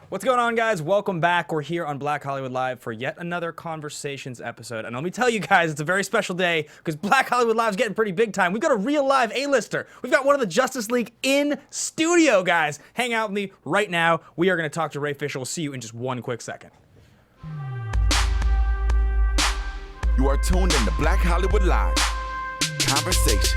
What's going on, guys? Welcome back. We're here on Black Hollywood Live for yet another Conversations episode. And let me tell you guys, it's a very special day because Black Hollywood Live is getting pretty big time. We've got a real live A-lister. We've got one of the Justice League in studio, guys. Hang out with me right now. We are going to talk to Ray Fisher. We'll see you in just one quick second. You are tuned in to Black Hollywood Live Conversations.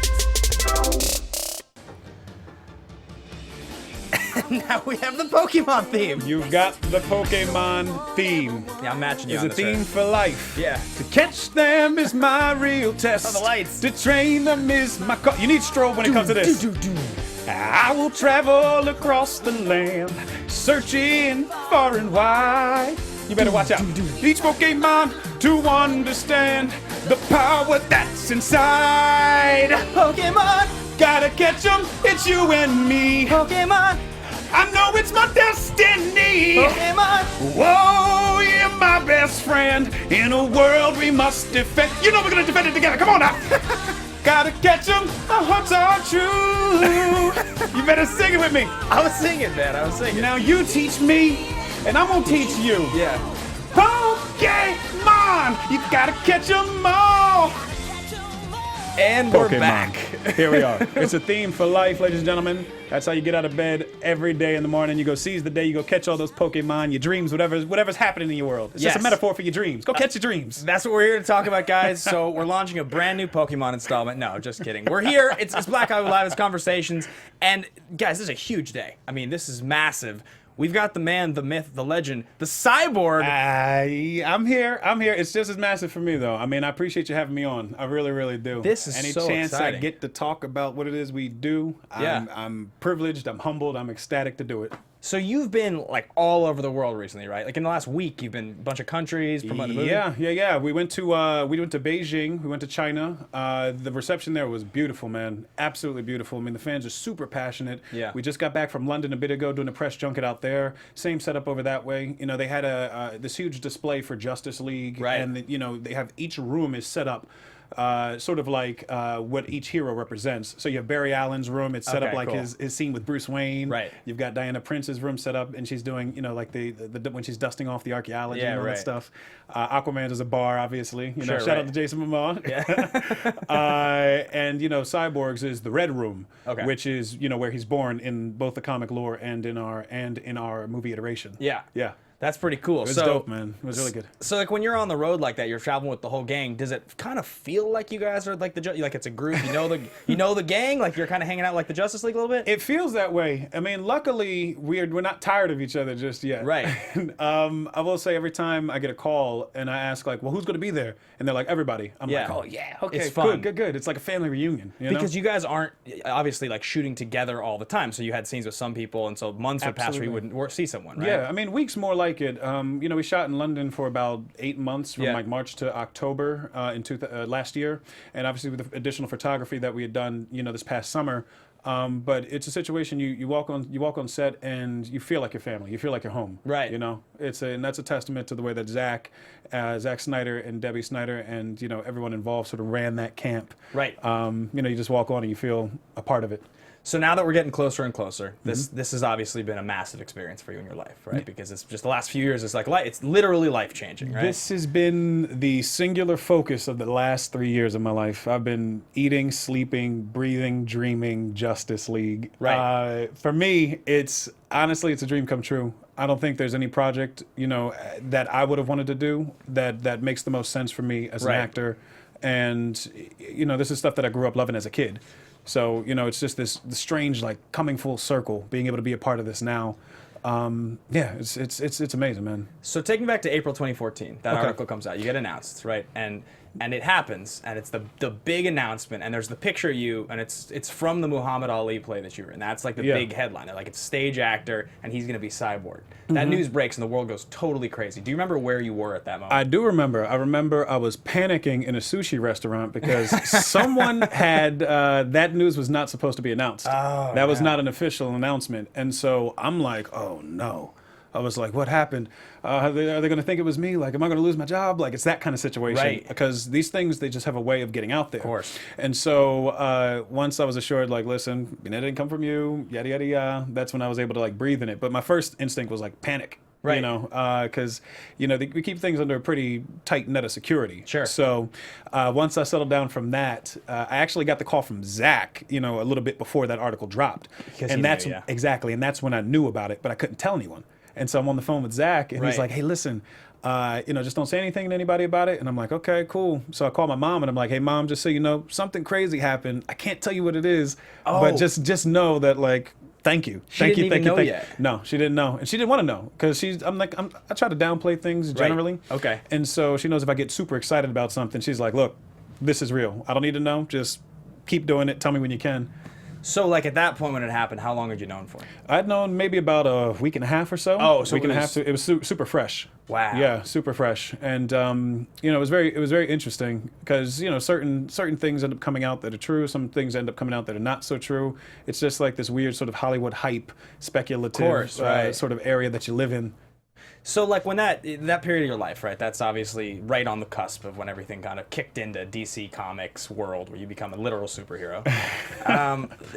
Now we have the Pokemon theme. You've got the Pokemon theme. Yeah, I'm matching you It's on a this, theme right? for life. Yeah. To catch them is my real test. Oh, the lights. To train them is my You need strobe when it comes to this. I will travel across the land, searching far and wide. You better watch out. Each Pokemon to understand the power that's inside. Pokemon, Gotta catch them, it's you and me. Pokemon, I know it's my destiny. Pokemon. Whoa, you're my best friend. In a world we must defend. You know we're gonna defend it together. Come on now. Gotta catch them, our hearts are true. You better sing it with me. I was singing, man. I was singing. Now you teach me, and I'm gonna teach you. Yeah. Pokemon, you gotta catch them all. And we're back. Here we are. It's a theme for life, ladies and gentlemen. That's how you get out of bed every day in the morning. You go seize the day. You go catch all those Pokemon, your dreams, whatever's happening in your world. It's just a metaphor for your dreams. Go catch your dreams. That's what we're here to talk about, guys. So we're launching a brand new Pokemon installment. No, just kidding. We're here. It's Black Hollywood Live. It's Conversations. And guys, this is a huge day. I mean, this is massive. We've got the man, the myth, the legend, the Cyborg. I'm here. It's just as massive for me, though. I mean, I appreciate you having me on. I really, really do. This is Any so chance exciting. I get to talk about what it is we do, Yeah. I'm privileged, I'm humbled, I'm ecstatic to do it. So you've been like all over the world recently, right? Like in the last week, you've been a bunch of countries promoting the movie. Yeah. We went to Beijing. We went to China. The reception there was beautiful, man. Absolutely beautiful. I mean, the fans are super passionate. Yeah. We just got back from London a bit ago doing a press junket out there. Same setup over that way. You know, they had this huge display for Justice League, Right. And they have each room is set up. Sort of like what each hero represents. So you have Barry Allen's room. It's set up Okay, like cool. his scene with Bruce Wayne. Right. You've got Diana Prince's room set up, and she's doing, like the when she's dusting off the archaeology and all right. that stuff. Aquaman's is a bar, obviously. Sure, Shout right. out to Jason Momoa. Yeah. And Cyborg's is the Red Room, Okay. which is where he's born in both the comic lore and in our movie iteration. Yeah. Yeah. That's pretty cool. It was dope, man. It was really good. So like when you're on the road like that, you're traveling with the whole gang. Does it kind of feel like you guys are like like it's a group? You know the gang. Like you're kind of hanging out like the Justice League a little bit. It feels that way. I mean, luckily we're not tired of each other just yet. Right. I will say every time I get a call and I ask like, well, who's going to be there? And they're like, everybody. I'm Yeah. like, oh yeah, okay, It's fun. good. It's like a family reunion. Because you guys aren't obviously like shooting together all the time. So you had scenes with some people, and so months would pass where you wouldn't see someone, right? Yeah, I mean, weeks more like it. We shot in London for about 8 months, from like March to October last year, and obviously with the additional photography that we had done, this past summer. But it's a situation you walk on set and you feel like your family, you feel like you're home, Right? And that's a testament to the way that Zack Snyder and Debbie Snyder and everyone involved sort of ran that camp. Right. You just walk on and you feel a part of it. So now that we're getting closer and closer, this has obviously been a massive experience for you in your life, right? Because it's just the last few years, it's literally life changing, right? This has been the singular focus of the last 3 years of my life. I've been eating, sleeping, breathing, dreaming Justice League. Right. For me, it's a dream come true. I don't think there's any project, that I would have wanted to do that makes the most sense for me as an actor. And, this is stuff that I grew up loving as a kid. So, it's just this strange, like, coming full circle, being able to be a part of this now. It's amazing, man. So take me back to April 2014. That article comes out. You get announced, right? And it happens, and it's the big announcement, and there's the picture of you, and it's from the Muhammad Ali play that you were in. That's like the big headline. They're like, it's a stage actor, and he's going to be Cyborg. That news breaks, and the world goes totally crazy. Do you remember where you were at that moment? I do remember. I remember I was panicking in a sushi restaurant because someone had, that news was not supposed to be announced. Oh, that was not an official announcement. And so I'm like, oh no. I was like, what happened? Are they going to think it was me? Like, am I going to lose my job? Like, it's that kind of situation. Right. Because these things, they just have a way of getting out there. Of course. And so once I was assured, like, listen, it didn't come from you, yada, yada, yada, that's when I was able to, like, breathe in it. But my first instinct was, like, panic. Right. You know, because, you know, we keep things under a pretty tight net of security. Sure. So once I settled down from that, I actually got the call from Zach, you know, a little bit before that article dropped. And that's knew, yeah. exactly. And that's when I knew about it, but I couldn't tell anyone. And so I'm on the phone with Zach, and he's like, hey, listen, you know, just don't say anything to anybody about it. And I'm like, okay, cool. So I call my mom, and I'm like, hey, Mom, just so you know, something crazy happened. I can't tell you what it is, but just know that, like, thank you. She didn't even know yet. No, she didn't know. And she didn't want to know because I try to downplay things generally. Right. Okay. And so she knows if I get super excited about something, she's like, look, this is real. I don't need to know. Just keep doing it. Tell me when you can. So, like, at that point when it happened, how long had you known for? I'd known maybe about a week and a half or so. Oh, so week and a half. It was super fresh. Wow. Yeah, super fresh. And you know, it was very interesting because, you know, certain things end up coming out that are true. Some things end up coming out that are not so true. It's just like this weird sort of Hollywood hype, speculative sort of area that you live in. So, like, when that period of your life, right, that's obviously right on the cusp of when everything kind of kicked into DC Comics world where you become a literal superhero.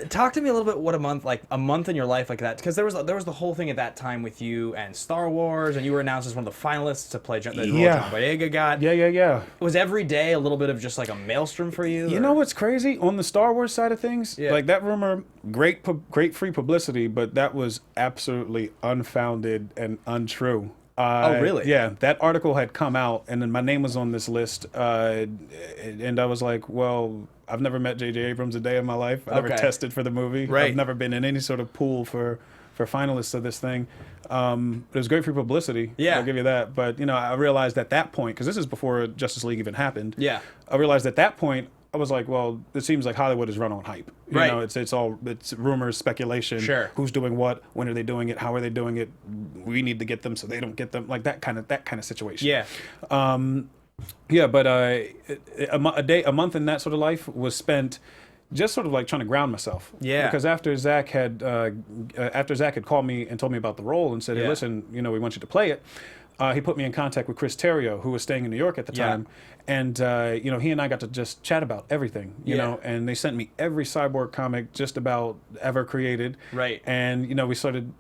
Talk to me a little bit what a month in your life like that, because there was the whole thing at that time with you and Star Wars, and you were announced as one of the finalists to play the role John Boyega got. Yeah. Was every day a little bit of just like a maelstrom for you? You know what's crazy? On the Star Wars side of things, like that rumor, great free publicity, but that was absolutely unfounded and untrue. Oh, really? Yeah, that article had come out, and then my name was on this list, and I was like, well, I've never met J.J. Abrams a day in my life. I never tested for the movie. Right. I've never been in any sort of pool for finalists of this thing. It was great for publicity. Yeah. I'll give you that. But, you know, I realized at that point, because this is before Justice League even happened. Yeah. I realized at that point, I was like, well, it seems like Hollywood is run on hype. You know, it's rumors, speculation. Sure. Who's doing what? When are they doing it? How are they doing it? We need to get them so they don't get them. Like that kind of situation. Yeah. Yeah, but a month in that sort of life was spent just sort of like trying to ground myself. Yeah. Because after Zach had called me and told me about the role and said, hey, listen, you know, we want you to play it. He put me in contact with Chris Terrio, who was staying in New York at the time. And, you know, he and I got to just chat about everything, you know, and they sent me every Cyborg comic just about ever created. Right. And, you know,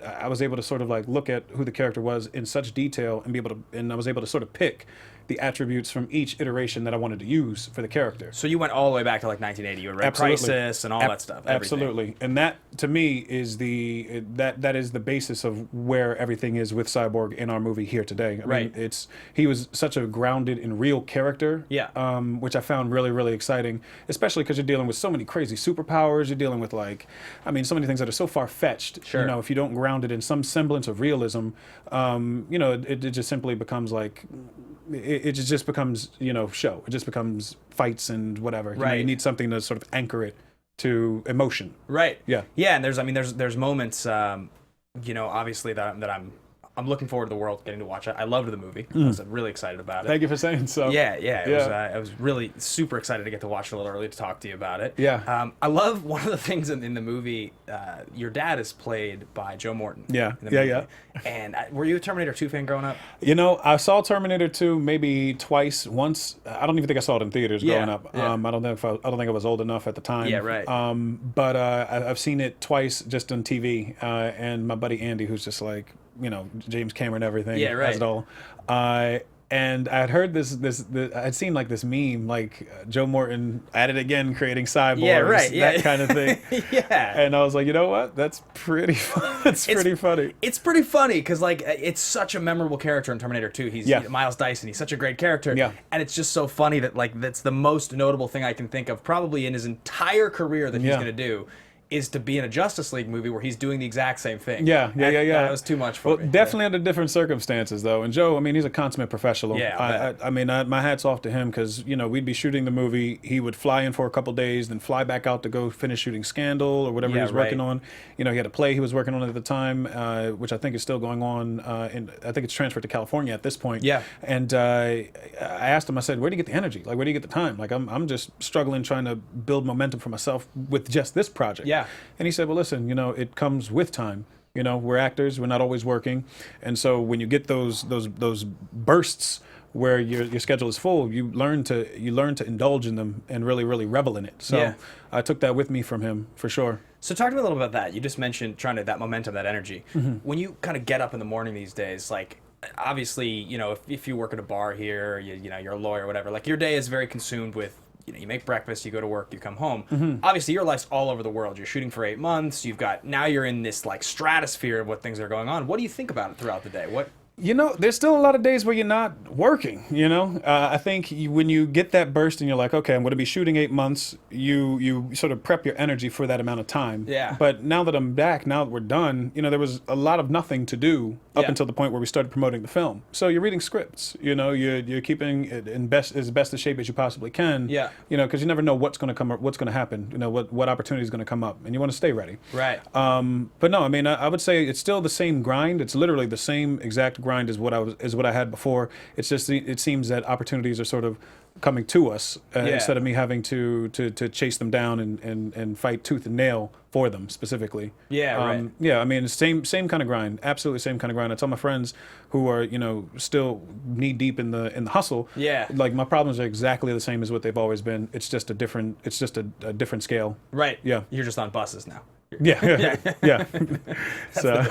I was able to sort of like look at who the character was in such detail and I was able to sort of pick the attributes from each iteration that I wanted to use for the character. So you went all the way back to like 1980. You read Crisis and all that stuff. Everything. Absolutely. And that, to me, is that is the basis of where everything is with Cyborg in our movie here today. I mean, he was such a grounded and real character, which I found really, really exciting, especially because you're dealing with so many crazy superpowers. You're dealing with, like, I mean, so many things that are so far-fetched. Sure. You know, if you don't ground it in some semblance of realism, you know, it just simply becomes like... It just becomes, you know, show. It just becomes fights and whatever. You know, you need something to sort of anchor it to emotion. Right. Yeah. Yeah, and there's moments, you know, obviously that I'm looking forward to the world getting to watch it. I loved the movie. I was really excited about it. Thank you for saying so. I was really super excited to get to watch it a little early to talk to you about it. Yeah. I love one of the things in the movie. Your dad is played by Joe Morton. Yeah. In the movie. And were you a Terminator 2 fan growing up? You know, I saw Terminator 2 maybe twice. Once, I don't even think I saw it in theaters growing up. Yeah. I don't think I was old enough at the time. Yeah, right. But I've seen it twice just on TV. And my buddy Andy, who's just like, you know, James Cameron, everything. Yeah, right. Has it all. And I had heard this I'd seen like this meme, like Joe Morton at it again, creating cyborgs, that kind of thing. And I was like, you know what? That's pretty fun. It's pretty funny. It's pretty funny because, like, it's such a memorable character in Terminator 2. He's Miles Dyson. He's such a great character. Yeah. And it's just so funny that, like, that's the most notable thing I can think of probably in his entire career that he's going to do. Is to be in a Justice League movie where he's doing the exact same thing. That was too much for me. Definitely under different circumstances, though. And Joe, I mean, he's a consummate professional. Yeah, I mean, my hat's off to him because, you know, we'd be shooting the movie. He would fly in for a couple days, then fly back out to go finish shooting Scandal or whatever he was working on. You know, he had a play he was working on at the time, which I think is still going on. And I think it's transferred to California at this point. Yeah. And I asked him, I said, where do you get the energy? Like, where do you get the time? Like, I'm just struggling trying to build momentum for myself with just this project. Yeah. And he said, well, listen, you know, it comes with time. You know, we're actors. We're not always working, and so when you get those bursts where your schedule is full, you learn to indulge in them and really revel in it. So Yeah. I took that with me from him for sure. So talk to me a little about that. You just mentioned that momentum, that energy. When you kind of get up in the morning these days, like obviously, you know, if you work at a bar here, you know, you're a lawyer or whatever, like your day is very consumed with, you know, you make breakfast, you go to work, you come home. Obviously, your life's all over the world. You're shooting for 8 months. Now you're in this like stratosphere of what things are going on. What do you think about it throughout the day? You know, there's still a lot of days where you're not working, you know? I think when you get that burst and you're like, okay, I'm going to be shooting 8 months, you sort of prep your energy for that amount of time. Yeah. But now that I'm back, now that we're done, you know, there was a lot of nothing to do up until the point where we started promoting the film. So you're reading scripts, you know, you're keeping it in best a shape as you possibly can. Yeah. You know, because you never know what's going to happen, you know, what opportunity is going to come up, and you want to stay ready. Right. But no, I mean, I would say it's still the same grind. It's literally the same exact grind as what I had before. It's just it seems that opportunities are sort of coming to us instead of me having to chase them down and fight tooth and nail for them specifically. Yeah, right. Yeah, I mean, same kind of grind. Absolutely same kind of grind. I tell my friends who are, you know, still knee deep in the hustle. Yeah. Like my problems are exactly the same as what they've always been. It's just a different different scale. Right. Yeah. You're just on buses now. Yeah. Yeah. So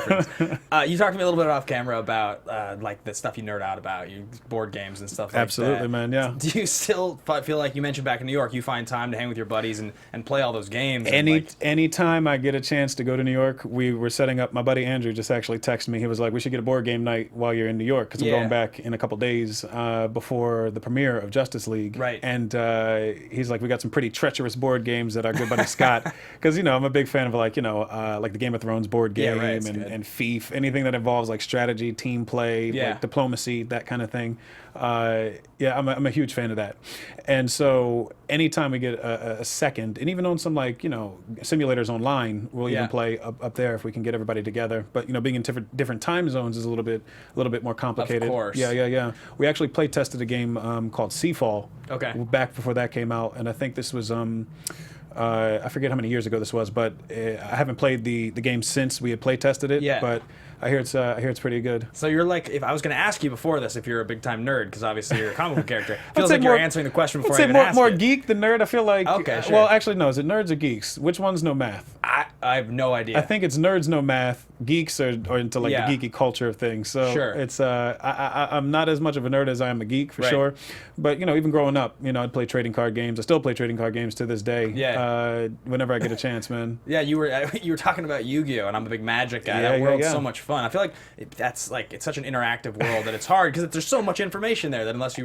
You talked to me a little bit off camera about like the stuff you nerd out about, your board games and stuff like absolutely, that. man. Yeah. Do you still feel like, you mentioned back in New York, you find time to hang with your buddies and play all those games? Anytime I get a chance to go to New York, we were setting up. My buddy Andrew just actually texted me. He was like, "We should get a board game night while you're in New York because I'm going back in a couple days before the premiere of Justice League." Right. And he's like, "We got some pretty treacherous board games that our good buddy Scott, because you know I'm a big fan of like like the Game of Thrones board game and Thief, anything that involves like strategy, team play, like diplomacy, that kind of thing." I'm a huge fan of that. And so anytime we get a second, and even on some like, you know, simulators online, we'll even play up there if we can get everybody together. But, you know, being in different time zones is a little bit more complicated. Of course. Yeah. We actually play tested a game called Seafall. Okay. Back before that came out. And I think this was, I forget how many years ago this was, but I haven't played the game since we had play tested it. Yeah. But I hear it's pretty good. So you're like, if I was going to ask you before this, if you're a big time nerd, because obviously you're a comic book character, feels like you're answering the question before I even ask more it. geek than nerd. I feel like. Okay, sure. Well, actually, no. Is it nerds or geeks? Which ones know math? I have no idea. I think it's nerds know math. Geeks are into like the geeky culture of things. So Sure. it's I'm not as much of a nerd as I am a geek for sure. But you know, even growing up, you know, I'd play trading card games. I still play trading card games to this day. Yeah. Whenever I get a chance, man. Yeah, you were talking about Yu-Gi-Oh, and I'm a big Magic guy. Yeah, that world's yeah. so much fun. I feel like it's such an interactive world that it's hard because there's so much information there that unless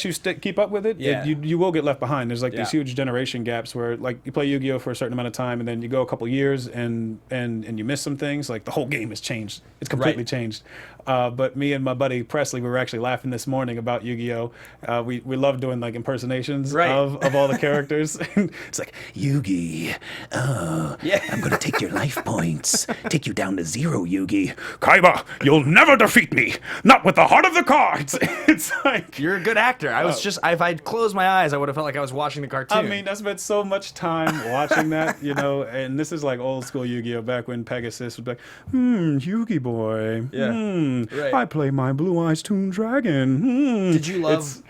you keep up with it, you will get left behind. There's like these huge generation gaps where like you play Yu-Gi-Oh for a certain amount of time and then you go a couple years and you miss some things. Like the whole game has changed. It's completely changed. But me and my buddy Presley, we were actually laughing this morning about Yu-Gi-Oh. We love doing like impersonations of all the characters. It's like, Yugi, I'm going to take your life points, take you down to 0, Yugi. Kaiba, you'll never defeat me, not with the heart of the cards. It's like... You're a good actor. I was just, if I'd closed my eyes, I would have felt like I was watching the cartoon. I mean, I spent so much time watching that, you know, and this is like old school Yu-Gi-Oh, back when Pegasus would be like, Yugi boy, I play my Blue Eyes Toon Dragon. Did you love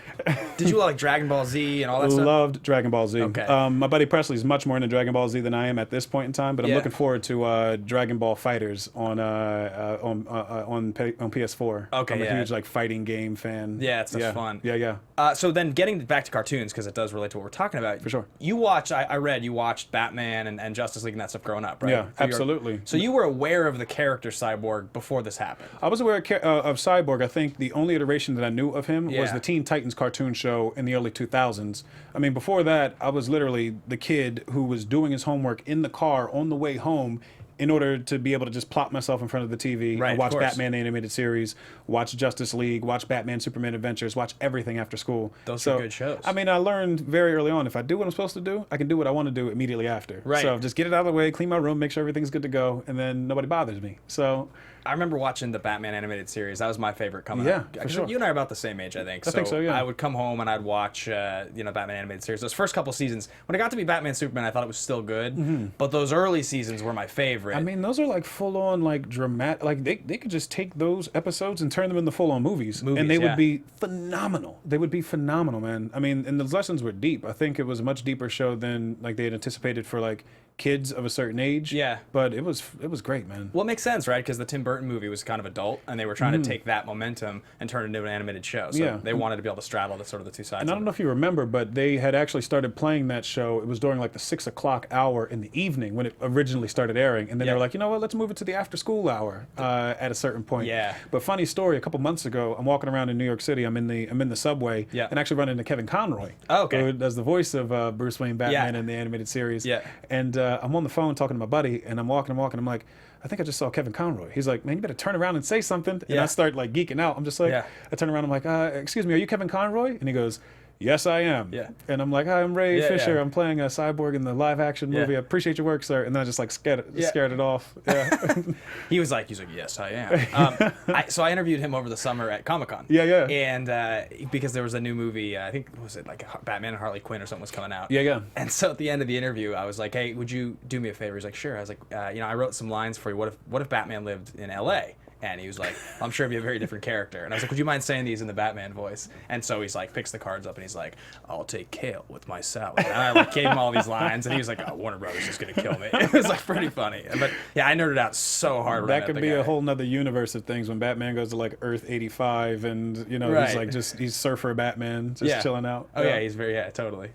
like Dragon Ball Z and all that stuff? Loved Dragon Ball Z. Okay. My buddy Presley's much more into Dragon Ball Z than I am at this point in time, but I'm looking forward to Dragon Ball Fighters on PS4. Okay, I'm a huge like fighting game fan. Yeah, it's fun. Yeah. So then getting back to cartoons, because it does relate to what we're talking about. For sure. You watched, I read, you watched Batman and Justice League and that stuff growing up, right? Yeah, absolutely. So you were aware of the character Cyborg before this happened? I was aware of Cyborg. I think the only iteration that I knew of him was the Teen Titans cartoon show in the early 2000s. I mean, before that, I was literally the kid who was doing his homework in the car on the way home in order to be able to just plop myself in front of the TV and watch Batman the Animated Series, watch Justice League, watch Batman Superman Adventures, watch everything after school. Those are good shows. I mean, I learned very early on, if I do what I'm supposed to do, I can do what I want to do immediately after. Right. So just get it out of the way, clean my room, make sure everything's good to go, and then nobody bothers me. So... I remember watching the Batman animated series. That was my favorite coming up. Yeah, for sure. You and I are about the same age, I think. I think so, yeah. I would come home and I'd watch, Batman animated series. Those first couple seasons, when it got to be Batman Superman, I thought it was still good. Mm-hmm. But those early seasons were my favorite. favorite. I mean, those are like full on like dramatic. Like they could just take those episodes and turn them into full on movies, and they would be phenomenal. They would be phenomenal, man. I mean, and the lessons were deep. I think it was a much deeper show than like they had anticipated for like kids of a certain age. Yeah. But it was great, man. Well, it makes sense, right? Because the Tim Burton movie was kind of adult, and they were trying to take that momentum and turn it into an animated show. So they wanted to be able to straddle the sort of the two sides. And I don't know if you remember, but they had actually started playing that show. It was during like the 6 o'clock hour in the evening when it originally started airing, and then they were like, you know what? Let's move it to the after school hour at a certain point. Yeah. But funny story, a couple months ago, I'm walking around in New York City. I'm in the subway, and actually run into Kevin Conroy. Oh, okay. Who does the voice of Bruce Wayne Batman in the animated series. Yeah. And I'm on the phone talking to my buddy, and I'm walking. I'm like, I think I just saw Kevin Conroy. He's like, man, you better turn around and say something. And I start like geeking out. I'm just like, I turn around. I'm like, excuse me, are you Kevin Conroy? And he goes, yes, I am. Yeah. And I'm like, hi, I'm Ray Fisher. I'm playing a Cyborg in the live action movie. I appreciate your work, sir. And then I just like scared it off. Yeah. He's like, yes, I am. So I interviewed him over the summer at Comic-Con. Yeah. And because there was a new movie, I think, was it like Batman and Harley Quinn or something was coming out. Yeah. And so at the end of the interview, I was like, hey, would you do me a favor? He's like, sure. I was like, I wrote some lines for you. What if Batman lived in L.A.? And he was like, I'm sure it'd be a very different character. And I was like, would you mind saying these in the Batman voice? And so he's like, picks the cards up and he's like, I'll take kale with my salad. And I like gave him all these lines and he was like, oh, Warner Brothers is going to kill me. It was like pretty funny. But yeah, I nerded out so hard. That could be a whole nother universe of things when Batman goes to like Earth 85 and, he's like he's surfer Batman, just chilling out. Oh yeah, he's totally.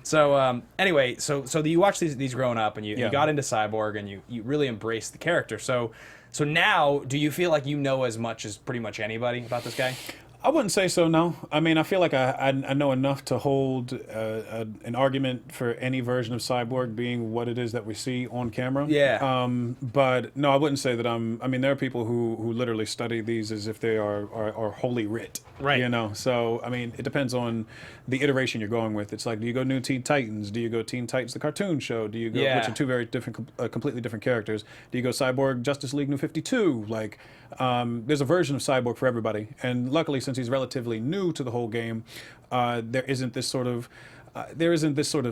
So anyway, so you watch these growing up and you got into Cyborg and you really embraced the character. So now, do you feel like you know as much as pretty much anybody about this guy? I wouldn't say so, no. I mean, I feel like I know enough to hold an argument for any version of Cyborg being what it is that we see on camera. Yeah. But no, I wouldn't say that I mean, there are people who literally study these as if they are holy writ. Right. So, I mean, it depends on the iteration you're going with. It's like, do you go New Teen Titans? Do you go Teen Titans, the cartoon show? Do you go, which are two very different, completely different characters? Do you go Cyborg, Justice League New 52? Like, there's a version of Cyborg for everybody. And luckily, since he's relatively new to the whole game, there isn't this sort of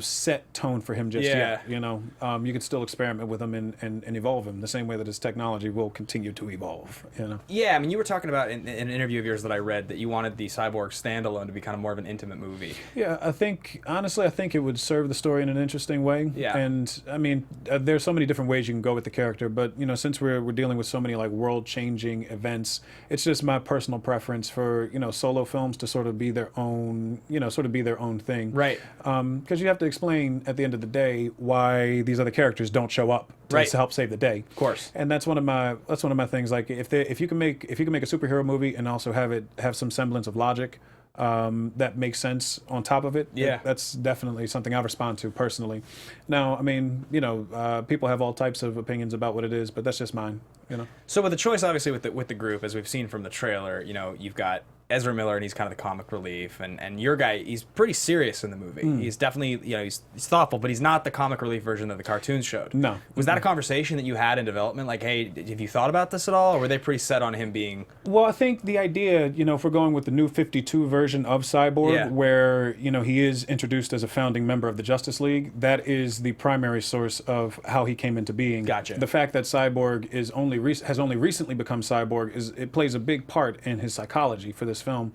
set tone for him just yet. You can still experiment with him and evolve him the same way that his technology will continue to evolve. Yeah, I mean, you were talking about in an interview of yours that I read that you wanted the Cyborg standalone to be kind of more of an intimate movie. Yeah, honestly, I think it would serve the story in an interesting way. Yeah. And I mean, there's so many different ways you can go with the character, but since we're dealing with so many like world-changing events, it's just my personal preference for solo films to sort of be their own thing. Right. Because you have to explain at the end of the day why these other characters don't show up to help save the day. Of course. And that's one of my things. Like if you can make a superhero movie and also have some semblance of logic that makes sense on top of it. Yeah. That's definitely something I respond to personally. Now, I mean, people have all types of opinions about what it is, but that's just mine. So with the choice, obviously, with the group, as we've seen from the trailer, you've got Ezra Miller, and he's kind of the comic relief, and your guy, he's pretty serious in the movie. He's definitely, he's thoughtful, but he's not the comic relief version that the cartoons showed. No. Was that a conversation that you had in development? Like, hey, have you thought about this at all, or were they pretty set on him being... Well, I think the idea, if we're going with the new 52 version of Cyborg, where, he is introduced as a founding member of the Justice League, that is the primary source of how he came into being. Gotcha. The fact that Cyborg has only recently become Cyborg, it plays a big part in his psychology for this film.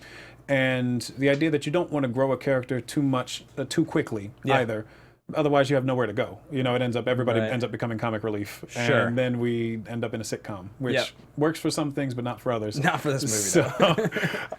And the idea that you don't want to grow a character too much, too quickly either. Otherwise, you have nowhere to go. Everybody ends up becoming comic relief. Sure. And then we end up in a sitcom, which works for some things, but not for others. Not for this movie,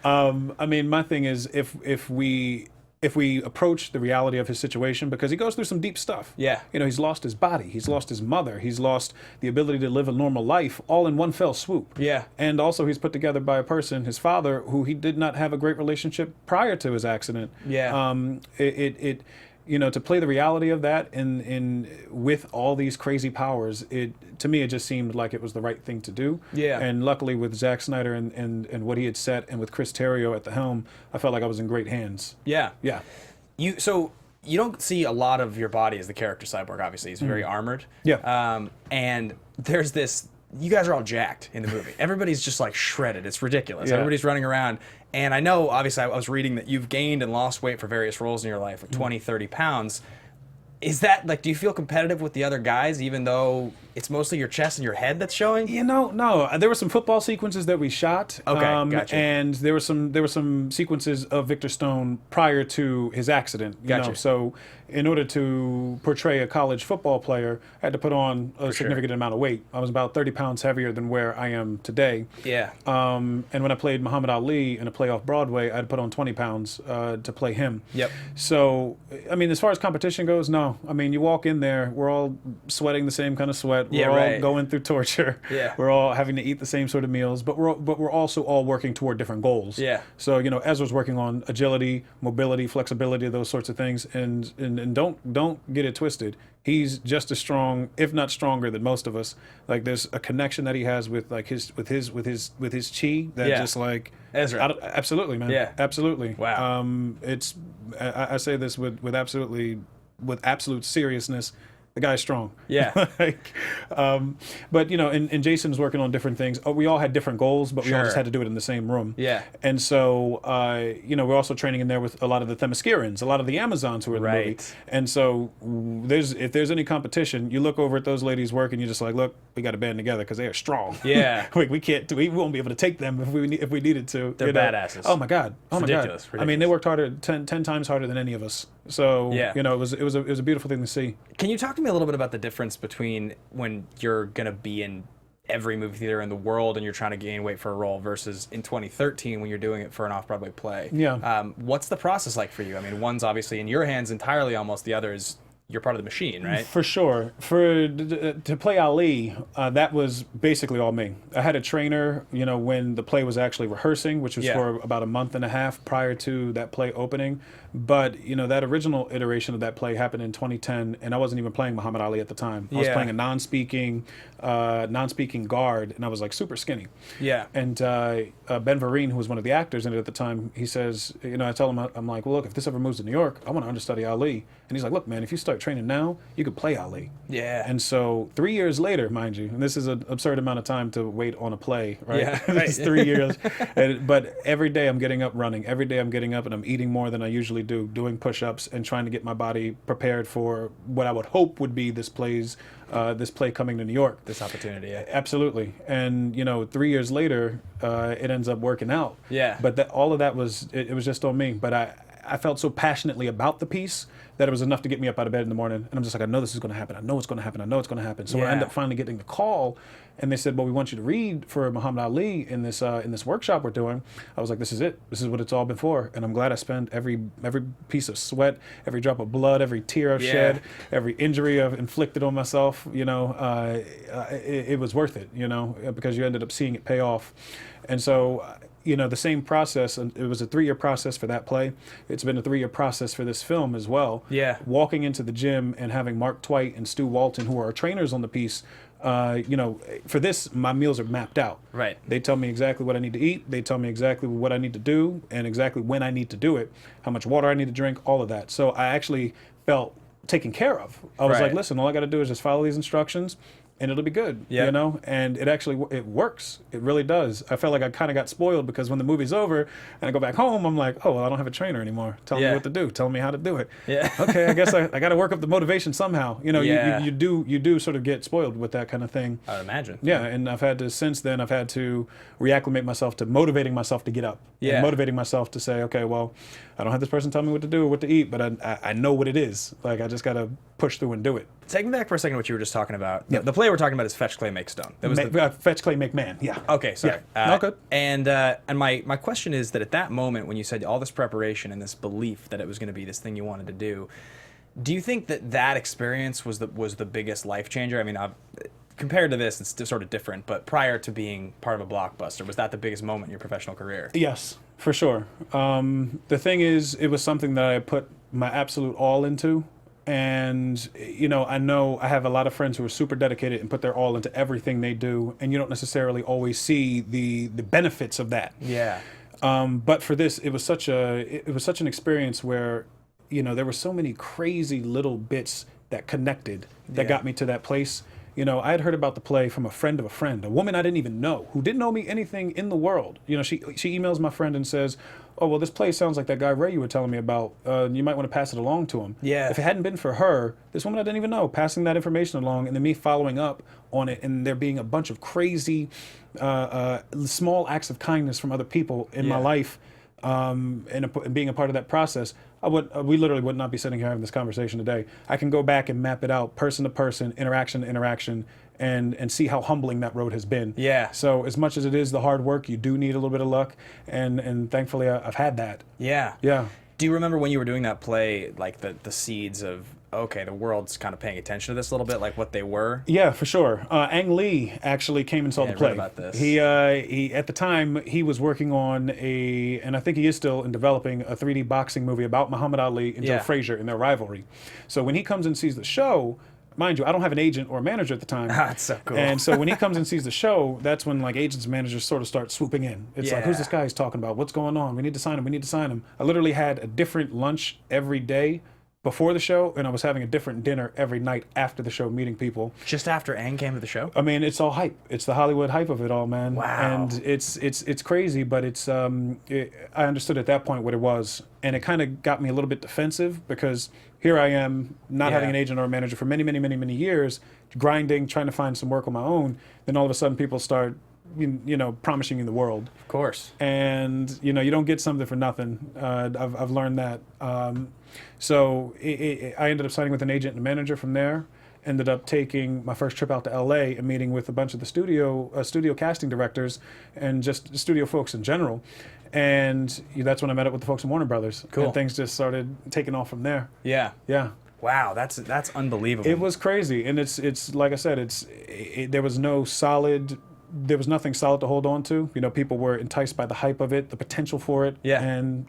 though. I mean, my thing is if we approach the reality of his situation, because he goes through some deep stuff. Yeah. He's lost his body. He's lost his mother. He's lost the ability to live a normal life all in one fell swoop. Yeah. And also he's put together by a person, his father, who he did not have a great relationship prior to his accident. Yeah. To play the reality of that in with all these crazy powers, to me it just seemed like it was the right thing to do. Yeah. And luckily with Zack Snyder and what he had set, and with Chris Terrio at the helm, I felt like I was in great hands. Yeah. Yeah. So you don't see a lot of your body as the character Cyborg, obviously. He's very armored. Yeah. And there's this... You guys are all jacked in the movie. Everybody's just like shredded. It's ridiculous. Yeah. Everybody's running around. And I know, obviously, I was reading that you've gained and lost weight for various roles in your life, like 20, 30 pounds. Is that like, do you feel competitive with the other guys, even though it's mostly your chest and your head that's showing? You know, no. There were some football sequences that we shot. Okay, gotcha. And there were some sequences of Victor Stone prior to his accident. You know, so in order to portray a college football player, I had to put on a significant amount of weight. I was about 30 pounds heavier than where I am today. Yeah. And when I played Muhammad Ali in a play off Broadway, I had to put on 20 pounds to play him. Yep. So, I mean, as far as competition goes, no. I mean, you walk in there, we're all sweating the same kind of sweat. We're all going through torture. Yeah. We're all having to eat the same sort of meals, but we're also all working toward different goals. Yeah. So, you know, Ezra's working on agility, mobility, flexibility, those sorts of things, and don't get it twisted. He's just as strong, if not stronger, than most of us. Like, there's a connection that he has with like his chi that just like Ezra. Absolutely, man. Yeah, absolutely. Wow. It's I say this with absolute seriousness. The guy's strong. Yeah. Like, but you know, and Jason's working on different things. We all had different goals, but we all just had to do it in the same room. Yeah. And so, you know, we're also training in there with a lot of the Themyscirans, a lot of the Amazons who are in the movie. And so, if there's any competition, you look over at those ladies' work and you're just like, look, we got to band together because they are strong. Yeah. we won't be able to take them if we needed to. They're badasses. Oh my God. Oh my ridiculous. God. I mean, they worked harder, 10 times harder than any of us. So, you know, it was a beautiful thing to see. Can you talk to me a little bit about the difference between when you're going to be in every movie theater in the world and you're trying to gain weight for a role versus in 2013 when you're doing it for an off-Broadway play? Yeah. What's the process like for you? I mean, one's obviously in your hands entirely almost. The other is you're part of the machine, right? For sure. To play Ali, that was basically all me. I had a trainer, you know, when the play was actually rehearsing, which was for about a month and a half prior to that play opening. But, you know, that original iteration of that play happened in 2010, and I wasn't even playing Muhammad Ali at the time. I was playing a non-speaking guard, and I was like super skinny. Yeah. And Ben Vereen, who was one of the actors in it at the time, he says, you know, I tell him, I'm like, well, look, if this ever moves to New York, I want to understudy Ali. And he's like, look, man, if you start training now, you could play Ali. Yeah. And so 3 years later, mind you, and this is an absurd amount of time to wait on a play, right? Yeah. It's 3 years. But every day I'm getting up running. Every day I'm getting up and I'm eating more than I usually do, doing push-ups and trying to get my body prepared for what I would hope would be this play coming to New York. This opportunity, yeah. Absolutely. And, you know, 3 years later, it ends up working out. Yeah. But all of that was, it was just on me. But I felt so passionately about the piece that it was enough to get me up out of bed in the morning. And I'm just like, I know this is going to happen. I know it's going to happen. I know it's going to happen. So I ended up finally getting the call, and they said, well, we want you to read for Muhammad Ali in this workshop we're doing. I was like, this is it. This is what it's all been for. And I'm glad I spent every piece of sweat, every drop of blood, every tear I've shed, every injury I've inflicted on myself, you know, it was worth it, you know, because you ended up seeing it pay off. And so, you know, the same process, and it was a 3-year process for that play. It's been a 3-year process for this film as well. Yeah. Walking into the gym and having Mark Twight and Stu Walton, who are our trainers on the piece, you know, for this, my meals are mapped out. Right. They tell me exactly what I need to eat. They tell me exactly what I need to do and exactly when I need to do it, how much water I need to drink, all of that. So I actually felt taken care of. I was like, listen, all I got to do is just follow these instructions, and it'll be good, you know? And it works. It really does. I felt like I kind of got spoiled because when the movie's over and I go back home, I'm like, oh, well, I don't have a trainer anymore. Telling me what to do, telling me how to do it. Yeah. Okay, I guess I got to work up the motivation somehow. You know, you do sort of get spoiled with that kind of thing. I would imagine. Yeah, and since then, I've had to reacclimate myself to motivating myself to get up. Yeah. And motivating myself to say, okay, well, I don't have this person tell me what to do or what to eat, but I know what it is. Like, I just got to push through and do it. Take me back for a second to what you were just talking about. The play we're talking about is Fetch Clay Make Stone. That was Fetch Clay Make Man, yeah. Okay, sorry. Yeah. Good. And my question is that at that moment when you said all this preparation and this belief that it was going to be this thing you wanted to do you think that experience was the biggest life changer? I mean, compared to this, it's sort of different, but prior to being part of a blockbuster, was that the biggest moment in your professional career? Yes, for sure. The thing is, it was something that I put my absolute all into. And, you know I have a lot of friends who are super dedicated and put their all into everything they do, and you don't necessarily always see the benefits of that. Yeah. But for this, it was such an experience where, you know, there were so many crazy little bits that connected that got me to that place. I had heard about the play from a friend of a friend, a woman I didn't even know, who didn't know me anything in the world. She emails my friend and says, "Oh, well, this play sounds like that guy Ray you were telling me about. You might want to pass it along to him." Yeah. If it hadn't been for her, this woman I didn't even know, passing that information along, and then me following up on it, and there being a bunch of crazy, small acts of kindness from other people in my life, and being a part of that process, we literally would not be sitting here having this conversation today. I can go back and map it out, person to person, interaction to interaction, and see how humbling that road has been. Yeah. So as much as it is the hard work, you do need a little bit of luck, and thankfully I've had that. Yeah. Yeah. Do you remember when you were doing that play, like the seeds of, okay, the world's kind of paying attention to this a little bit, like what they were? Yeah, for sure. Ang Lee actually came and saw the play. I read about this. He at the time he was working on and I think he is still in developing a 3D boxing movie about Muhammad Ali and Joe Frazier and their rivalry. So when he comes and sees the show, mind you, I don't have an agent or a manager at the time. That's so cool. And so when he comes and sees the show, that's when like agents and managers sort of start swooping in. It's like, who's this guy he's talking about? What's going on? We need to sign him. We need to sign him. I literally had a different lunch every day before the show, and I was having a different dinner every night after the show, meeting people. Just after Aang came to the show? I mean, it's all hype. It's the Hollywood hype of it all, man. Wow. And it's crazy, but I understood at that point what it was, and it kind of got me a little bit defensive because here I am, not having an agent or a manager for many, many, many, many years, grinding, trying to find some work on my own. Then all of a sudden, people start, promising you the world. Of course. And you don't get something for nothing. I've learned that. So I ended up signing with an agent and a manager from there. Ended up taking my first trip out to LA and meeting with a bunch of the studio casting directors and just studio folks in general. And that's when I met up with the folks in Warner Brothers. Cool. And things just started taking off from there. Yeah. Yeah. Wow, that's unbelievable. It was crazy, and it's like I said, there was nothing solid to hold on to. People were enticed by the hype of it, the potential for it. Yeah. And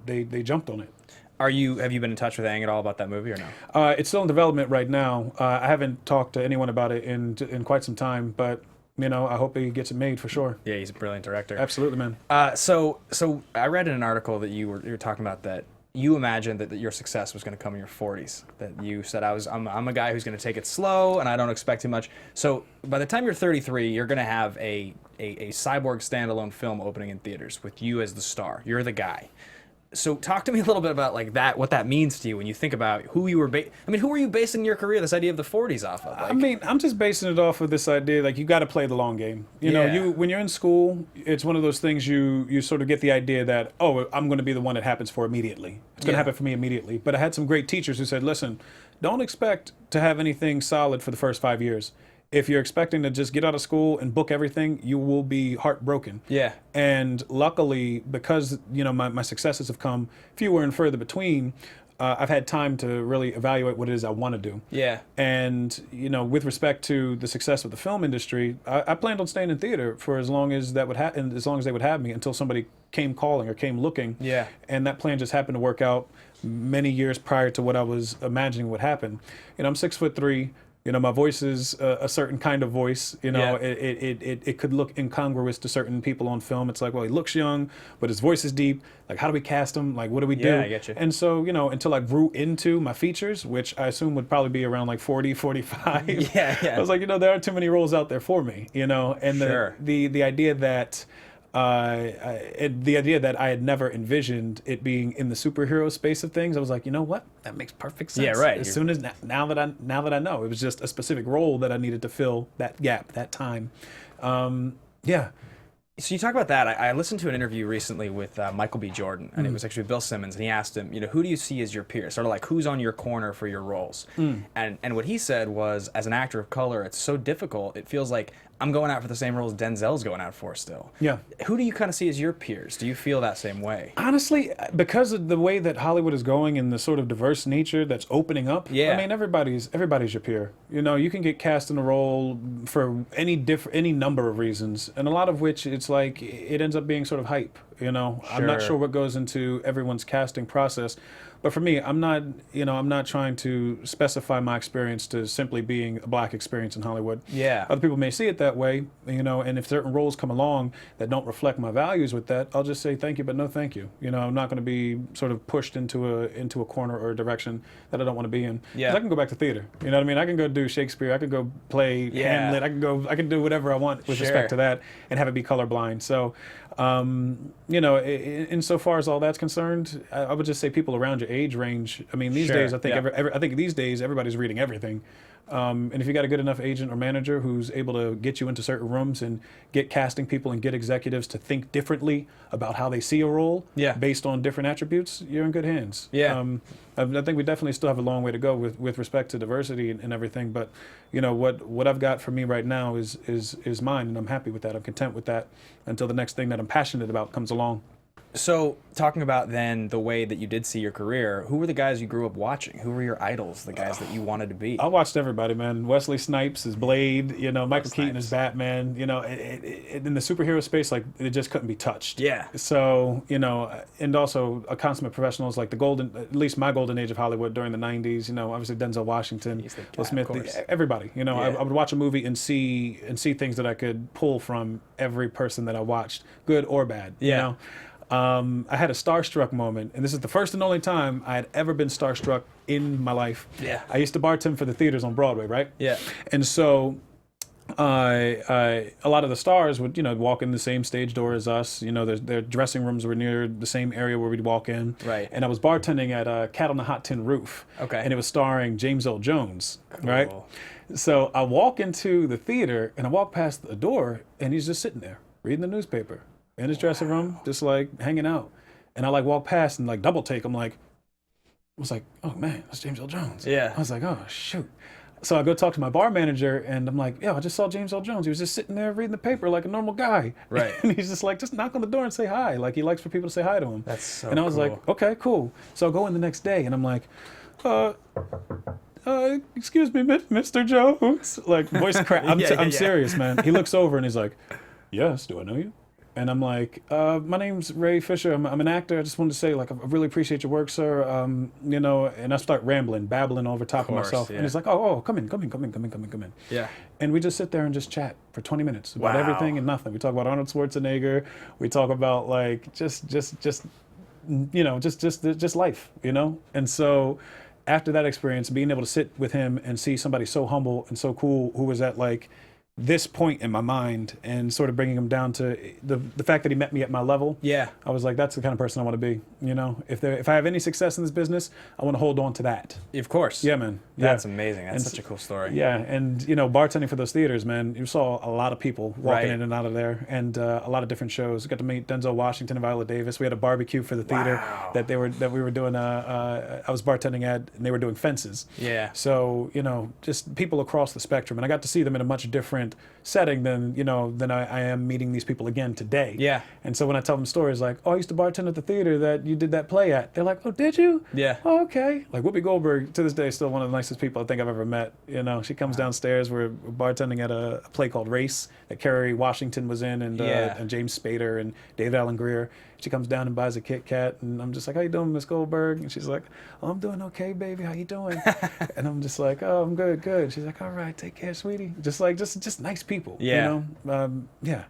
they jumped on it. Have you been in touch with Aang at all about that movie or no? It's still in development right now. I haven't talked to anyone about it in quite some time, but I hope he gets it made for sure. Yeah, he's a brilliant director. Absolutely, man. So I read in an article that you were talking about that you imagined that your success was going to come in your 40s. That you said I'm a guy who's going to take it slow and I don't expect too much. So by the time you're 33, you're going to have a Cyborg standalone film opening in theaters with you as the star. You're the guy. So talk to me a little bit about like that, what that means to you when you think about who you were. Who were you basing your career, this idea of the 40s off of? Like, I'm just basing it off of this idea like you got to play the long game. When you're in school, it's one of those things you sort of get the idea that I'm going to be the one that happens for immediately. It's going to happen for me immediately. But I had some great teachers who said, listen, don't expect to have anything solid for the first 5 years. If you're expecting to just get out of school and book everything, you will be heartbroken. Yeah. And luckily, because my successes have come fewer and further between, I've had time to really evaluate what it is I want to do. Yeah. And with respect to the success of the film industry, I planned on staying in theater for as long as that would happen, as long as they would have me, until somebody came calling or came looking. Yeah. And that plan just happened to work out many years prior to what I was imagining would happen. I'm 6'3". My voice is a certain kind of voice. It could look incongruous to certain people on film. It's like, well, he looks young, but his voice is deep. Like, how do we cast him? Like, what do we do? Yeah, I get you. And so, until I grew into my features, which I assume would probably be around like 40, 45. Yeah. I was like, there aren't too many roles out there for me, and Sure. the idea that I had never envisioned it being in the superhero space of things, I was like, you know what? That makes perfect sense. Yeah, right. As soon as now that I know, it was just a specific role that I needed to fill that gap, that time. Yeah. So you talk about that. I listened to an interview recently with Michael B. Jordan, and it was actually Bill Simmons, and he asked him, who do you see as your peers? Sort of like, who's on your corner for your roles? And what he said was, as an actor of color, it's so difficult. It feels like I'm going out for the same roles Denzel's going out for still. Yeah. Who do you kind of see as your peers? Do you feel that same way? Honestly, because of the way that Hollywood is going and the sort of diverse nature that's opening up, Yeah. I mean, everybody's your peer. You can get cast in a role for any number of reasons, and a lot of which it's like it ends up being sort of hype. I'm not sure what goes into everyone's casting process, But for me, I'm not trying to specify my experience to simply being a black experience in Hollywood. Yeah. Other people may see it that way, and if certain roles come along that don't reflect my values with that, I'll just say thank you, but no thank you. I'm not going to be sort of pushed into a corner or a direction that I don't want to be in. Yeah. 'Cause I can go back to theater. You know what I mean? I can go do Shakespeare. I could go play Hamlet. I can do whatever I want with respect to that and have it be colorblind. So, insofar as all that's concerned, I would just say people around your age range. I mean, these days, I think I think these days everybody's reading everything. And if you got a good enough agent or manager who's able to get you into certain rooms and get casting people and get executives to think differently about how they see a role based on different attributes, you're in good hands. Yeah. I think we definitely still have a long way to go with respect to diversity and everything. But what I've got for me right now is mine, and I'm happy with that. I'm content with that until the next thing that I'm passionate about comes along. So, talking about then the way that you did see your career, who were the guys you grew up watching? Who were your idols, the guys that you wanted to be? I watched everybody, man. Wesley Snipes is Blade, Michael Keaton is Batman, in the superhero space, like, it just couldn't be touched. Yeah. So, and also a consummate professionals like at least my golden age of Hollywood during the 90s, obviously Denzel Washington, Will Smith, everybody. I would watch a movie and see things that I could pull from every person that I watched, good or bad, I had a starstruck moment, and this is the first and only time I had ever been starstruck in my life. Yeah. I used to bartend for the theaters on Broadway, right? Yeah. And so a lot of the stars would, walk in the same stage door as us. Their dressing rooms were near the same area where we'd walk in. Right. And I was bartending at Cat on the Hot Tin Roof. Okay. And it was starring James Earl Jones, cool. right? So I walk into the theater, and I walk past the door, and he's just sitting there reading the newspaper in his dressing room, just like hanging out. And I walk past and double take. I was like, oh man, that's James Earl Jones. Yeah. I was like, oh shoot. So I go talk to my bar manager, and I'm like, I just saw James Earl Jones. He was just sitting there reading the paper like a normal guy. Right. And he's just like, just knock on the door and say hi. Like, he likes for people to say hi to him. That's so And I was cool. like, okay, cool. So I go in the next day, and I'm like, excuse me, Mr. Jones. Like, voice crack. I'm serious, man. He looks over, and he's like, yes, do I know you? And I'm like, my name's Ray Fisher. I'm an actor. I just wanted to say, I really appreciate your work, sir. And I start babbling over top of myself. Yeah. And he's like, oh, come in. Yeah. And we just sit there and just chat for 20 minutes about everything and nothing. We talk about Arnold Schwarzenegger. We talk about just life, And so after that experience, being able to sit with him and see somebody so humble and so cool who was at this point in my mind and sort of bringing him down to the fact that he met me at my level. Yeah. I was like, that's the kind of person I want to be. If I have any success in this business, I want to hold on to that. Of course. Yeah, man. That's amazing. That's such a cool story. Yeah. And, bartending for those theaters, man, you saw a lot of people walking in and out of there, and a lot of different shows. I got to meet Denzel Washington and Viola Davis. We had a barbecue for the theater that we were doing. I was bartending at, and they were doing fences. Yeah. So, just people across the spectrum. And I got to see them in a much different setting than I am meeting these people again today. Yeah. And so when I tell them stories like, oh, I used to bartend at the theater that you did that play at, they're like, oh, did you? Yeah. Oh, okay. Like, Whoopi Goldberg, to this day, is still one of the nicest people I think I've ever met. She comes downstairs. We're bartending at a play called Race that Kerry Washington was in, and James Spader and David Alan Grier. She comes down and buys a Kit Kat, and I'm just like, how you doing, Miss Goldberg? And she's like, oh, I'm doing okay, baby. How you doing? And I'm just like, oh, I'm good. She's like, all right, take care, sweetie. Just nice people. Yeah.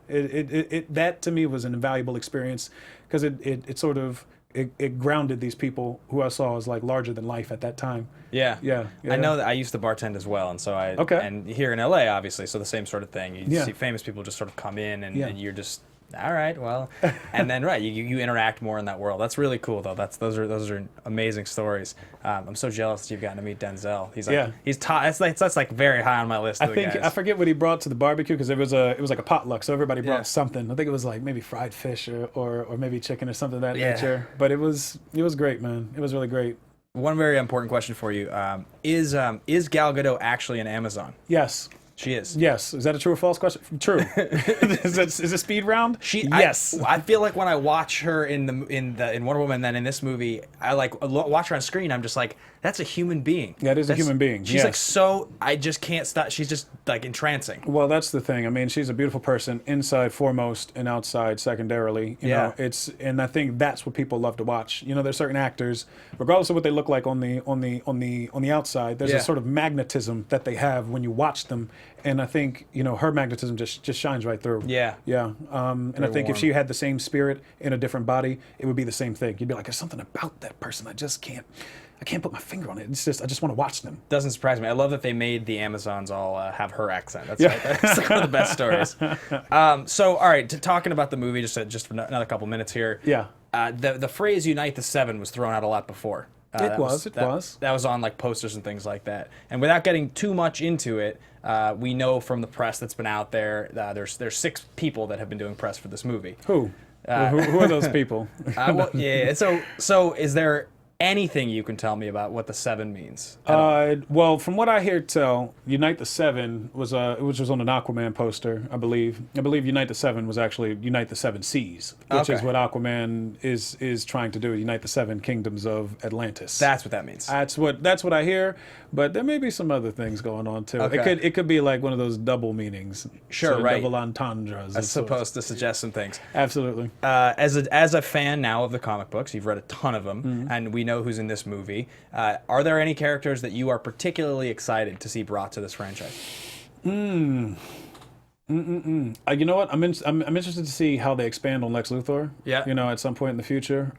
That to me was an invaluable experience because it grounded these people who I saw as larger than life at that time. Yeah. Yeah. I know that I used to bartend as well, and so and here in LA, obviously, so the same sort of thing. You see famous people just sort of come in, and you're just, all right, well, and then you interact more in that world. That's really cool, though. Those are amazing stories. I'm so jealous that you've gotten to meet Denzel. He's that's very high on my list. I forget what he brought to the barbecue because it was like a potluck, so everybody brought something. I think it was maybe fried fish or maybe chicken or something of that nature. But it was great, man. It was really great. One very important question for you: is Gal Gadot actually an Amazon? Yes. She is. Yes. Is that a true or false question? True. is it speed round? Yes. I feel like when I watch her in Wonder Woman, then in this movie, I watch her on screen. I'm just like, that's a human being. That is a human being. She's so I just can't stop. She's just like entrancing. Well, that's the thing. I mean, she's a beautiful person inside foremost and outside secondarily. You know, and I think that's what people love to watch. You know, there's certain actors, regardless of what they look like on the outside, there's a sort of magnetism that they have when you watch them. And I think, you know, her magnetism just shines right through. Yeah. Yeah. And I think if she had the same spirit in a different body, it would be the same thing. You'd be like, there's something about that person I can't put my finger on it. It's just, I just want to watch them. Doesn't surprise me. I love that they made the Amazons all have her accent. That's like one of the best stories. So, all right, talking about the movie, just for another couple minutes here. Yeah. The phrase "Unite the Seven" was thrown out a lot before. It was. That was on like posters and things like that. And without getting too much into it, we know from the press that's been out there, there's 6 people that have been doing press for this movie. Who? Who are those people? So is there anything you can tell me about what the 7 means? Well, from what I hear tell, Unite the Seven was which was on an Aquaman poster, I believe. I believe Unite the Seven was actually Unite the Seven Seas, which is what Aquaman is trying to do. Unite the 7 kingdoms of Atlantis. That's what that means. That's what I hear. But there may be some other things going on too. Okay. It could be like one of those double meanings. Sure, sort of right. Double entendres. That's supposed to suggest some things. Absolutely. As a fan now of the comic books, you've read a ton of them, and we know who's in this movie. Are there any characters that you are particularly excited to see brought to this franchise? You know what? I'm interested to see how they expand on Lex Luthor. Yeah. You know, at some point in the future.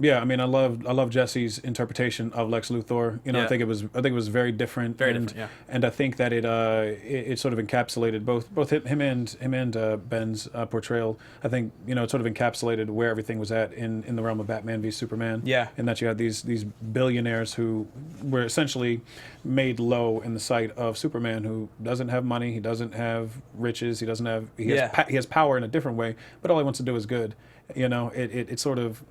Yeah, I mean, I love Jesse's interpretation of Lex Luthor. You know, I think it was very different. Very different, yeah. And I think that it sort of encapsulated both him and Ben's portrayal. I think, you know, it sort of encapsulated where everything was at in the realm of Batman v Superman. Yeah. And that you had these billionaires who were essentially made low in the sight of Superman, who doesn't have money, he doesn't have riches, he has power in a different way, but all he wants to do is good. You know, it sort of.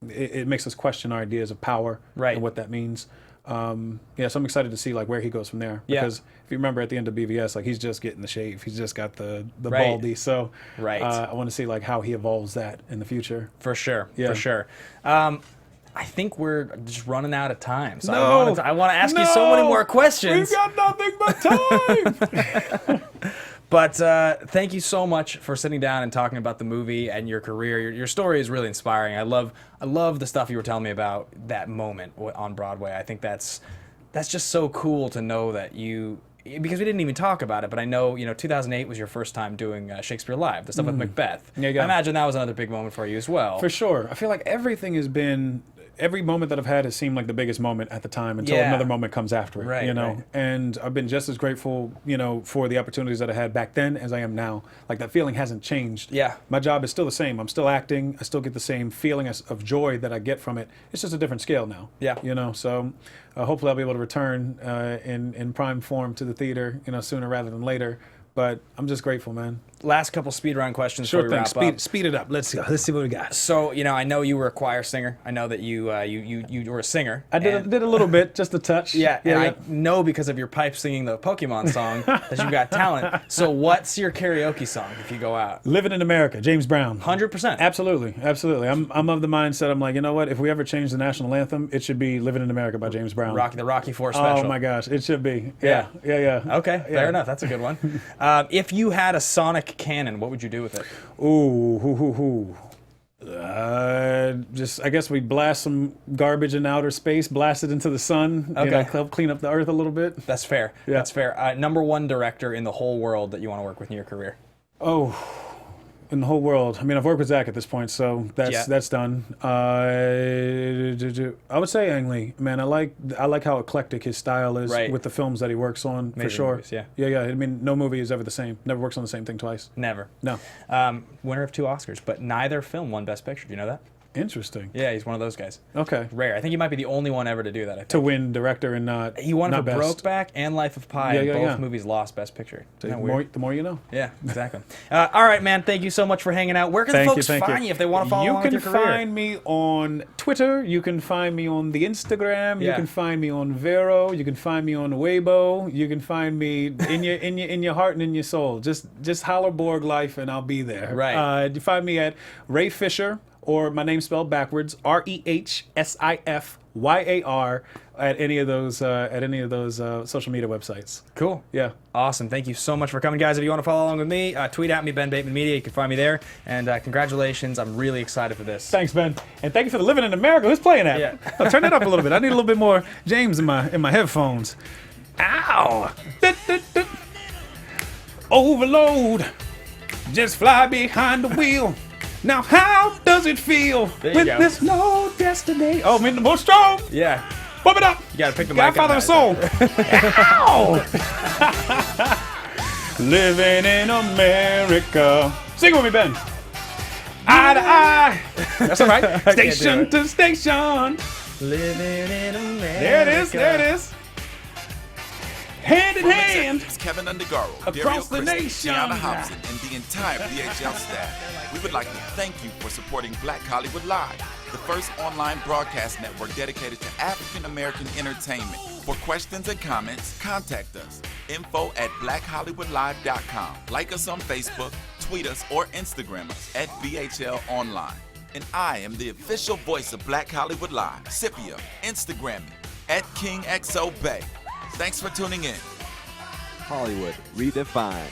It makes us question our ideas of power and what that means. So I'm excited to see like where he goes from there. Because if you remember at the end of BVS, like he's just getting the shave, he's just got the baldy. So I want to see like how he evolves that in the future. For sure, for sure. I think we're just running out of time. So I want to ask you so many more questions. We've got nothing but time. But thank you so much for sitting down and talking about the movie and your career. Your story is really inspiring. I love the stuff you were telling me about that moment on Broadway. I think that's just so cool to know that you, because we didn't even talk about it, but I know, 2008 was your first time doing Shakespeare Live, the stuff with Macbeth. I imagine that was another big moment for you as well. For sure. I feel like every moment that I've had has seemed like the biggest moment at the time until another moment comes after it, Right. And I've been just as grateful, for the opportunities that I had back then as I am now. Like that feeling hasn't changed. Yeah. My job is still the same. I'm still acting. I still get the same feeling of joy that I get from it. It's just a different scale now. Yeah. So hopefully I'll be able to return in prime form to the theater, sooner rather than later. But I'm just grateful, man. Last couple speed round questions before we wrap up. Speed it up. Let's go. Let's see what we got. So, I know you were a choir singer. I know that you were a singer. I did a little bit, just a touch. Yeah, I know because of your pipe singing the Pokemon song that you've got talent. So what's your karaoke song if you go out? Living in America, James Brown. 100%. Absolutely. I'm of the mindset, I'm like, you know what? If we ever change the national anthem, it should be Living in America by James Brown. The Rocky IV special. Oh my gosh, it should be. Yeah. Okay, fair enough. That's a good one. If you had a sonic cannon, what would you do with it? Just I guess we blast some garbage in outer space, blast it into the sun. Help clean up the earth a little bit. That's fair. Yeah. That's fair. Number one director in the whole world that you want to work with in your career? In the whole world. I mean, I've worked with Zach at this point, so that's done. I would say Ang Lee. Man, I like how eclectic his style is with the films that he works on. Major for sure. Movies, yeah. I mean, no movie is ever the same. Never works on the same thing twice. Never. No. Winner of 2 Oscars, but neither film won Best Picture. Do you know that? Interesting. Yeah, he's one of those guys. Okay. Rare. I think he might be the only one ever to do that. I think. To win director and not. He won not for best. Brokeback and Life of Pi. And both movies lost Best Picture. The more you know. Yeah, exactly. All right, man. Thank you so much for hanging out. Where can the folks find you if they want to follow along with your career? You can find me on Twitter. You can find me on the Instagram. You can find me on Vero. You can find me on Weibo. You can find me in your heart and in your soul. Just holler Borg Life and I'll be there. Right. You find me at Ray Fisher. Or my name spelled backwards, REHSIF YAR at any of those social media websites. Cool. Yeah. Awesome. Thank you so much for coming, guys. If you want to follow along with me, tweet at me, Ben Batemen Media. You can find me there. And congratulations. I'm really excited for this. Thanks, Ben. And thank you for the Living in America. Who's playing that? Yeah. Oh, turn it up a little bit. I need a little bit more James in my headphones. Ow! Overload. Just fly behind the wheel. Now how does it feel when go. there's no destiny? Oh, I'm in the most strong. Yeah. Pump it up. You got to pick the mic up. Godfather of Soul. Ow! Living in America. Sing it with me, Ben. Eye to eye. That's all right. Station to station. Living in America. There it is. There it is. Hand in hand. It's Kevin Undergaro, Across the Dario nation. Christie, Gianna Hobson, and the entire BHL staff. We would like to thank you for supporting Black Hollywood Live, the first online broadcast network dedicated to African American entertainment. For questions and comments, contact us. info@blackhollywoodlive.com. Like us on Facebook, tweet us, or Instagram us at BHL Online. And I am the official voice of Black Hollywood Live, Scipio. Instagram me at KingXOBay. Thanks for tuning in. Hollywood redefined.